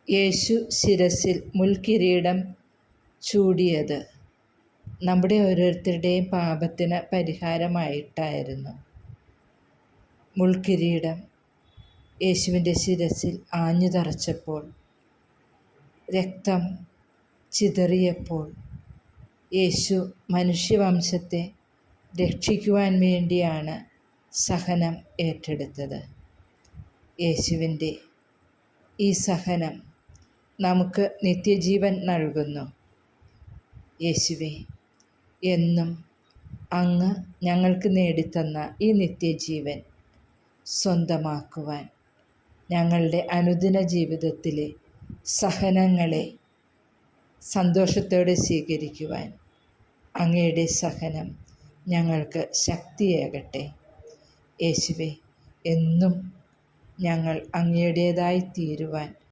യേശു ശിരസിൽ മുൾക്കിരീടം ചൂടിയത് നമ്മുടെ ഓരോരുത്തരുടെയും പാപത്തിന് പരിഹാരമായിട്ടായിരുന്നു. മുൾക്കിരീടം യേശുവിൻ്റെ ശിരസിൽ ആഞ്ഞു തറച്ചപ്പോൾ, രക്തം ചിതറിയപ്പോൾ, യേശു മനുഷ്യവംശത്തെ രക്ഷിക്കുവാൻ വേണ്ടിയാണ് സഹനം ഏറ്റെടുത്തത്. യേശുവിൻ്റെ ഈ സഹനം നമുക്ക് നിത്യജീവൻ നൽകുന്നു. യേശുവേ, എന്നും അങ്ങ് ഞങ്ങൾക്ക് നേടിത്തന്ന ഈ നിത്യജീവൻ സ്വന്തമാക്കുവാൻ, ഞങ്ങളുടെ അനുദിന ജീവിതത്തിലെ സഹനങ്ങളെ സന്തോഷത്തോടെ സ്വീകരിക്കുവാൻ അങ്ങയുടെ സഹനം ഞങ്ങൾക്ക് ശക്തിയേകട്ടെ. യേശുവേ, എന്നും ഞങ്ങൾ അങ്ങയുടേതായി തീരുവാൻ